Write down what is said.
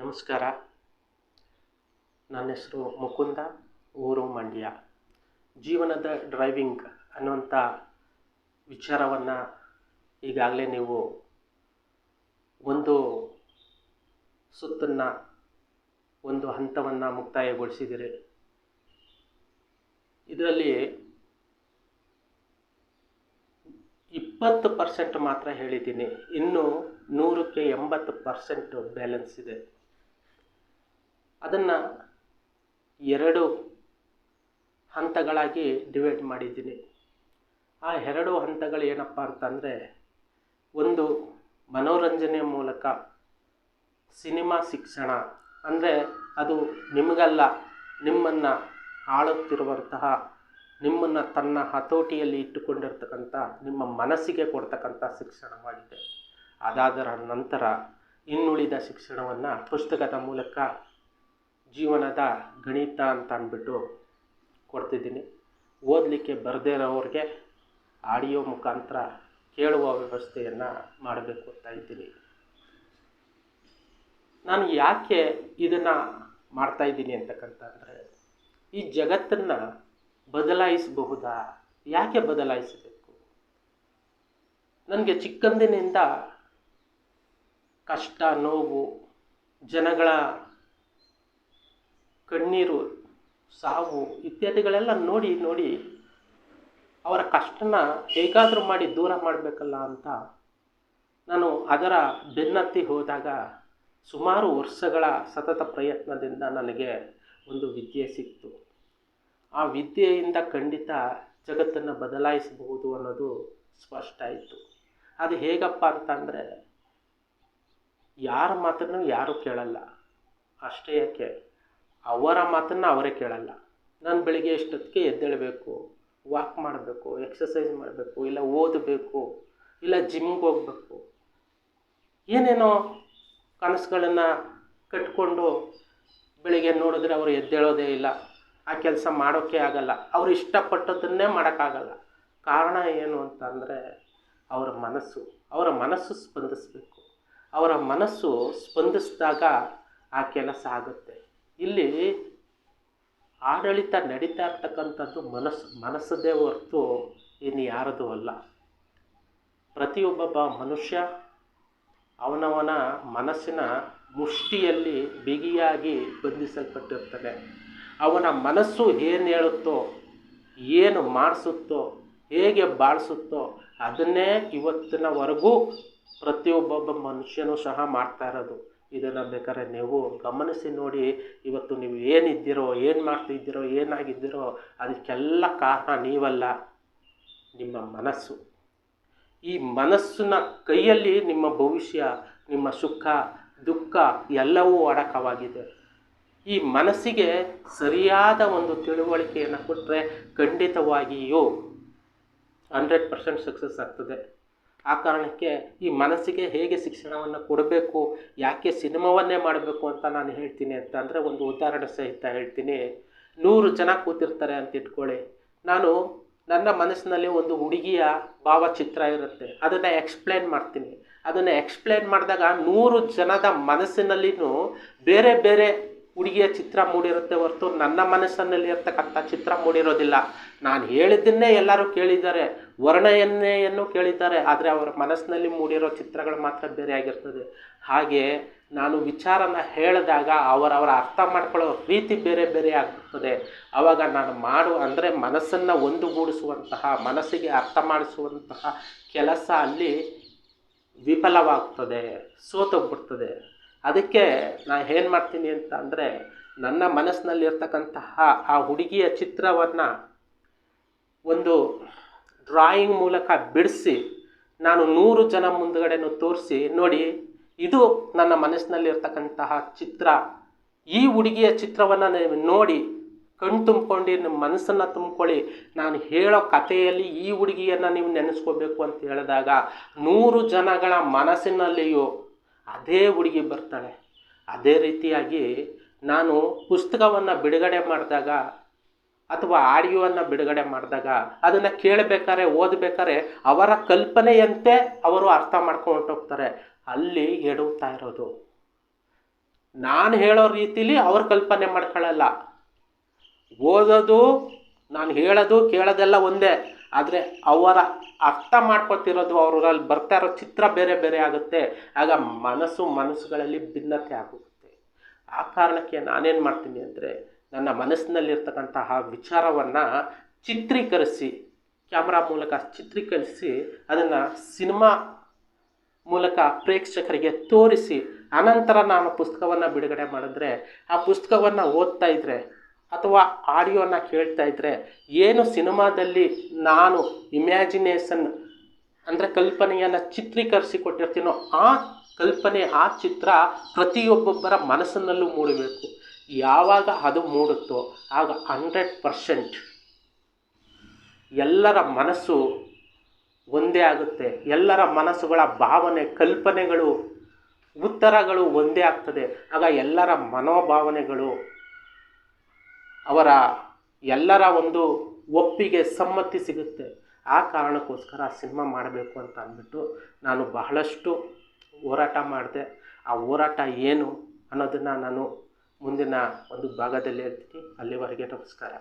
ನಮಸ್ಕಾರ. ನನ್ನ ಹೆಸರು ಮುಕುಂದ, ಊರು ಮಂಡ್ಯ. ಜೀವನದ ಡ್ರೈವಿಂಗ್ ಅನ್ನುವಂಥ ವಿಚಾರವನ್ನು ಈಗಾಗಲೇ ನೀವು ಒಂದು ಸುತ್ತನ್ನು, ಒಂದು ಹಂತವನ್ನು ಮುಕ್ತಾಯಗೊಳಿಸಿದ್ದೀರಿ. ಇದರಲ್ಲಿ 20% ಮಾತ್ರ ಹೇಳಿದ್ದೀನಿ, ಇನ್ನು 100ಕ್ಕೆ 80% ಬ್ಯಾಲೆನ್ಸ್ ಇದೆ. ಅದನ್ನು 2 ಹಂತಗಳಾಗಿ ಡಿವೈಡ್ ಮಾಡಿದ್ದೀನಿ. ಆ 2 ಹಂತಗಳು ಏನಪ್ಪ ಅಂತಂದರೆ, ಒಂದು ಮನೋರಂಜನೆ ಮೂಲಕ ಸಿನಿಮಾ ಶಿಕ್ಷಣ, ಅಂದರೆ ಅದು ನಿಮಗಲ್ಲ, ನಿಮ್ಮನ್ನು ಆಳುತ್ತಿರುವಂತಹ, ನಿಮ್ಮನ್ನು ತನ್ನ ಹತೋಟಿಯಲ್ಲಿ ಇಟ್ಟುಕೊಂಡಿರ್ತಕ್ಕಂಥ ನಿಮ್ಮ ಮನಸ್ಸಿಗೆ ಕೊಡ್ತಕ್ಕಂಥ ಶಿಕ್ಷಣವಾಗಿದೆ. ಅದಾದರ ನಂತರ ಇನ್ನುಳಿದ ಶಿಕ್ಷಣವನ್ನು ಪುಸ್ತಕದ ಮೂಲಕ ಜೀವನದ ಗಣಿತ ಅಂತ ಅಂದ್ಬಿಟ್ಟು ಕೊಡ್ತಿದ್ದೀನಿ. ಓದಲಿಕ್ಕೆ ಬರದೇ ಇರೋವ್ರಿಗೆ ಆಡಿಯೋ ಮುಖಾಂತರ ಕೇಳುವ ವ್ಯವಸ್ಥೆಯನ್ನು ಮಾಡಬೇಕು ಅಂತ ಇದ್ದೀನಿ. ನಾನು ಯಾಕೆ ಇದನ್ನು ಮಾಡ್ತಾಯಿದ್ದೀನಿ ಅಂತಕ್ಕಂತಂದರೆ, ಈ ಜಗತ್ತನ್ನು ಬದಲಾಯಿಸಬಹುದಾ? ಯಾಕೆ ಬದಲಾಯಿಸಬೇಕು? ನನಗೆ ಚಿಕ್ಕಂದಿನಿಂದ ಕಷ್ಟ, ನೋವು, ಜನಗಳ ಕಣ್ಣೀರು, ಸಾವು ಇತ್ಯಾದಿಗಳೆಲ್ಲ ನೋಡಿ ನೋಡಿ ಅವರ ಕಷ್ಟನ ಹೇಗಾದರೂ ಮಾಡಿ ದೂರ ಮಾಡಬೇಕಲ್ಲ ಅಂತ ನಾನು ಅದರ ಬೆನ್ನತ್ತಿ ಹೋದಾಗ ಸುಮಾರು ವರ್ಷಗಳ ಸತತ ಪ್ರಯತ್ನದಿಂದ ನನಗೆ ಒಂದು ವಿದ್ಯೆ ಸಿಕ್ತು. ಆ ವಿದ್ಯೆಯಿಂದ ಖಂಡಿತ ಜಗತ್ತನ್ನು ಬದಲಾಯಿಸಬಹುದು ಅನ್ನೋದು ಸ್ಪಷ್ಟ ಆಯಿತು. ಅದು ಹೇಗಪ್ಪ ಅಂತಂದರೆ, ಯಾರ ಮಾತನ್ನು ಯಾರೂ ಕೇಳಲ್ಲ, ಅಷ್ಟೇ ಯಾಕೆ ಅವರ ಮಾತನ್ನು ಅವರೇ ಕೇಳಲ್ಲ. ನಾನು ಬೆಳಿಗ್ಗೆ ಎಷ್ಟೊತ್ತಿಗೆ ಎದ್ದೇಳಬೇಕು, ವಾಕ್ ಮಾಡಬೇಕು, ಎಕ್ಸಸೈಸ್ ಮಾಡಬೇಕು, ಇಲ್ಲ ಓದಬೇಕು, ಇಲ್ಲ ಜಿಮ್ಗೆ ಹೋಗಬೇಕು, ಏನೇನೋ ಕನಸುಗಳನ್ನು ಕಟ್ಕೊಂಡು ಬೆಳಿಗ್ಗೆ ನೋಡಿದ್ರೆ ಅವರು ಎದ್ದೇಳೋದೇ ಇಲ್ಲ, ಆ ಕೆಲಸ ಮಾಡೋಕ್ಕೆ ಆಗಲ್ಲ, ಅವರು ಇಷ್ಟಪಟ್ಟದ್ದನ್ನೇ ಮಾಡೋಕ್ಕಾಗಲ್ಲ. ಕಾರಣ ಏನು ಅಂತಂದರೆ, ಅವರ ಮನಸ್ಸು ಸ್ಪಂದಿಸಬೇಕು. ಅವರ ಮನಸ್ಸು ಸ್ಪಂದಿಸಿದಾಗ ಆ ಕೆಲಸ ಆಗುತ್ತೆ. ಇಲ್ಲಿ ಆಡಳಿತ ನಡೀತಾ ಇರ್ತಕ್ಕಂಥದ್ದು ಮನಸ್ಸದೇ ಹೊರತು ಇನ್ನು ಯಾರದು ಅಲ್ಲ. ಪ್ರತಿಯೊಬ್ಬ ಮನುಷ್ಯ ಅವನವನ ಮನಸ್ಸಿನ ಮುಷ್ಟಿಯಲ್ಲಿ ಬಿಗಿಯಾಗಿ ಬಂಧಿಸಲ್ಪಟ್ಟಿರ್ತಾನೆ. ಅವನ ಮನಸ್ಸು ಏನು ಹೇಳುತ್ತೋ, ಏನು ಮಾಡಿಸುತ್ತೋ, ಹೇಗೆ ಬಾಳಿಸುತ್ತೋ ಅದನ್ನೇ ಇವತ್ತಿನವರೆಗೂ ಪ್ರತಿಯೊಬ್ಬೊಬ್ಬ ಮನುಷ್ಯನೂ ಸಹ ಮಾಡ್ತಾ ಇರೋದು. ಇದನ್ನು ಬೇಕಾದ್ರೆ ನೀವು ಗಮನಿಸಿ ನೋಡಿ. ಇವತ್ತು ನೀವು ಏನಿದ್ದೀರೋ, ಏನು ಮಾಡ್ತಿದ್ದೀರೋ, ಏನಾಗಿದ್ದೀರೋ ಅದಕ್ಕೆಲ್ಲ ಕಾರಣ ನೀವಲ್ಲ, ನಿಮ್ಮ ಮನಸ್ಸು. ಈ ಮನಸ್ಸಿನ ಕೈಯಲ್ಲಿ ನಿಮ್ಮ ಭವಿಷ್ಯ, ನಿಮ್ಮ ಸುಖ ದುಃಖ ಎಲ್ಲವೂ ಅಡಕವಾಗಿದೆ. ಈ ಮನಸ್ಸಿಗೆ ಸರಿಯಾದ ಒಂದು ತಿಳುವಳಿಕೆಯನ್ನು ಕೊಟ್ಟರೆ ಖಂಡಿತವಾಗಿಯೂ 100% ಸಕ್ಸಸ್ ಆಗ್ತದೆ. ಆ ಕಾರಣಕ್ಕೆ ಈ ಮನಸ್ಸಿಗೆ ಹೇಗೆ ಶಿಕ್ಷಣವನ್ನು ಕೊಡಬೇಕು, ಯಾಕೆ ಸಿನಿಮಾವನ್ನೇ ಮಾಡಬೇಕು ಅಂತ ನಾನು ಹೇಳ್ತೀನಿ ಅಂತಂದರೆ, ಒಂದು ಉದಾಹರಣೆ ಸಹಿತ ಹೇಳ್ತೀನಿ. 100 ಜನ ಕೂತಿರ್ತಾರೆ ಅಂತ ಇಟ್ಕೊಳ್ಳಿ. ನಾನು ನನ್ನ ಮನಸ್ಸಿನಲ್ಲಿ ಒಂದು ಹುಡುಗಿಯ ಭಾವಚಿತ್ರ ಇರುತ್ತೆ, ಅದನ್ನು ಎಕ್ಸ್ಪ್ಲೇನ್ ಮಾಡ್ತೀನಿ. ಅದನ್ನು ಎಕ್ಸ್ಪ್ಲೇನ್ ಮಾಡಿದಾಗ 100 ಜನದ ಮನಸ್ಸಿನಲ್ಲಿನೂ ಬೇರೆ ಬೇರೆ ಹುಡುಗಿಯ ಚಿತ್ರ ಮೂಡಿರುತ್ತೆ ಹೊರತು ನನ್ನ ಮನಸ್ಸಿನಲ್ಲಿ ಇರ್ತಕ್ಕಂಥ ಚಿತ್ರ ಮೂಡಿರೋದಿಲ್ಲ. ನಾನು ಹೇಳಿದ್ದನ್ನೇ ಎಲ್ಲರೂ ಕೇಳಿದ್ದಾರೆ, ವರ್ಣನೆಯನ್ನು ಕೇಳಿದ್ದಾರೆ, ಆದರೆ ಅವರ ಮನಸ್ಸಿನಲ್ಲಿ ಮೂಡಿರೋ ಚಿತ್ರಗಳು ಮಾತ್ರ ಬೇರೆ ಆಗಿರ್ತದೆ. ಹಾಗೆ ನಾನು ವಿಚಾರನ ಹೇಳಿದಾಗ ಅವರವರ ಅರ್ಥ ಮಾಡ್ಕೊಳ್ಳೋ ರೀತಿ ಬೇರೆ ಬೇರೆ ಆಗಿರ್ತದೆ. ಆವಾಗ ನಾನು ಅಂದರೆ ಮನಸ್ಸನ್ನು ಒಂದುಗೂಡಿಸುವಂತಹ, ಮನಸ್ಸಿಗೆ ಅರ್ಥ ಮಾಡಿಸುವಂತಹ ಕೆಲಸ ಅಲ್ಲಿ ವಿಫಲವಾಗ್ತದೆ, ಸೋತೋಗ್ಬಿಡ್ತದೆ. ಅದಕ್ಕೆ ನಾನು ಏನು ಮಾಡ್ತೀನಿ ಅಂತ ಅಂದರೆ, ನನ್ನ ಮನಸ್ಸಿನಲ್ಲಿರ್ತಕ್ಕಂತಹ ಆ ಹುಡುಗಿಯ ಚಿತ್ರವನ್ನು ಒಂದು ಡ್ರಾಯಿಂಗ್ ಮೂಲಕ ಬಿಡಿಸಿ ನಾನು 100 ಜನ ಮುಂದುಗಡೆನೂ ತೋರಿಸಿ, ನೋಡಿ ಇದು ನನ್ನ ಮನಸ್ಸಿನಲ್ಲಿರ್ತಕ್ಕಂತಹ ಚಿತ್ರ, ಈ ಹುಡುಗಿಯ ಚಿತ್ರವನ್ನು ನೀವು ನೋಡಿ ಕಣ್ಣು ತುಂಬ್ಕೊಂಡು ನಿಮ್ಮ ಮನಸ್ಸನ್ನು ತುಂಬ್ಕೊಳ್ಳಿ, ನಾನು ಹೇಳೋ ಕಥೆಯಲ್ಲಿ ಈ ಹುಡುಗಿಯನ್ನು ನೀವು ನೆನೆಸ್ಕೋಬೇಕು ಅಂತ ಹೇಳಿದಾಗ 100 ಜನಗಳ ಮನಸ್ಸಿನಲ್ಲಿಯೂ ಅದೇ ಹುಡುಗಿ ಬರ್ತಾಳೆ. ಅದೇ ರೀತಿಯಾಗಿ ನಾನು ಪುಸ್ತಕವನ್ನು ಬಿಡುಗಡೆ ಮಾಡಿದಾಗ ಅಥವಾ ಆಡಿಯೋವನ್ನು ಬಿಡುಗಡೆ ಮಾಡಿದಾಗ ಅದನ್ನು ಕೇಳಬೇಕಾದ್ರೆ, ಓದಬೇಕಾದ್ರೆ ಅವರ ಕಲ್ಪನೆಯಂತೆ ಅವರು ಅರ್ಥ ಮಾಡ್ಕೊಂಡು ಹೋಗ್ತಾರೆ. ಅಲ್ಲಿ ಎಡುತ್ತಾ ಇರೋದು ನಾನು ಹೇಳೋ ರೀತಿಲಿ ಅವ್ರು ಕಲ್ಪನೆ ಮಾಡ್ಕೊಳ್ಳಲ್ಲ. ಓದೋದು, ನಾನು ಹೇಳೋದು ಕೇಳೋದೆಲ್ಲ ಒಂದೇ, ಆದರೆ ಅವರ ಅರ್ಥ ಮಾಡ್ಕೊತಿರೋದು, ಅವರಲ್ಲಿ ಬರ್ತಾ ಇರೋ ಚಿತ್ರ ಬೇರೆ ಬೇರೆ ಆಗುತ್ತೆ. ಆಗ ಮನಸ್ಸುಗಳಲ್ಲಿ ಭಿನ್ನತೆ ಆಗುತ್ತೆ. ಆ ಕಾರಣಕ್ಕೆ ನಾನೇನು ಮಾಡ್ತೀನಿ ಅಂದರೆ, ನನ್ನ ಮನಸ್ಸಿನಲ್ಲಿರ್ತಕ್ಕಂತಹ ವಿಚಾರವನ್ನು ಚಿತ್ರೀಕರಿಸಿ, ಕ್ಯಾಮ್ರಾ ಮೂಲಕ ಚಿತ್ರೀಕರಿಸಿ, ಅದನ್ನು ಸಿನಿಮಾ ಮೂಲಕ ಪ್ರೇಕ್ಷಕರಿಗೆ ತೋರಿಸಿ, ಅನಂತರ ನಾನು ಪುಸ್ತಕವನ್ನು ಬಿಡುಗಡೆ ಮಾಡಿದ್ರೆ, ಆ ಪುಸ್ತಕವನ್ನು ಓದ್ತಾ ಇದ್ದರೆ ಅಥವಾ ಆಡಿಯೋನ ಕೇಳ್ತಾ ಇದ್ದರೆ, ಏನು ಸಿನಿಮಾದಲ್ಲಿ ನಾನು ಇಮ್ಯಾಜಿನೇಷನ್ ಅಂದರೆ ಕಲ್ಪನೆಯನ್ನು ಚಿತ್ರೀಕರಿಸಿ ಕೊಟ್ಟಿರ್ತೀನೋ, ಆ ಕಲ್ಪನೆ, ಆ ಚಿತ್ರ ಪ್ರತಿಯೊಬ್ಬೊಬ್ಬರ ಮನಸ್ಸಿನಲ್ಲೂ ಮೂಡಬೇಕು. ಯಾವಾಗ ಅದು ಮೂಡುತ್ತೋ ಆಗ 100% ಎಲ್ಲರ ಮನಸ್ಸು ಒಂದೇ ಆಗುತ್ತೆ. ಎಲ್ಲರ ಮನಸ್ಸುಗಳ ಭಾವನೆ, ಕಲ್ಪನೆಗಳು, ಉತ್ತರಗಳು ಒಂದೇ ಆಗ್ತದೆ. ಆಗ ಎಲ್ಲರ ಮನೋಭಾವನೆಗಳು, ಅವರ ಎಲ್ಲರ ಒಂದು ಒಪ್ಪಿಗೆ, ಸಮ್ಮತಿ ಸಿಗುತ್ತೆ. ಆ ಕಾರಣಕ್ಕೋಸ್ಕರ ಸಿನಿಮಾ ಮಾಡಬೇಕು ಅಂತ ಅಂದ್ಬಿಟ್ಟು ನಾನು ಬಹಳಷ್ಟು ಹೋರಾಟ ಮಾಡಿದೆ. ಆ ಹೋರಾಟ ಏನು ಅನ್ನೋದನ್ನು ನಾನು ಮುಂದಿನ ಒಂದು ಭಾಗದಲ್ಲಿ ಹೇಳ್ತೀನಿ. ಅಲ್ಲಿವರೆಗೆ ನಮಸ್ಕಾರ.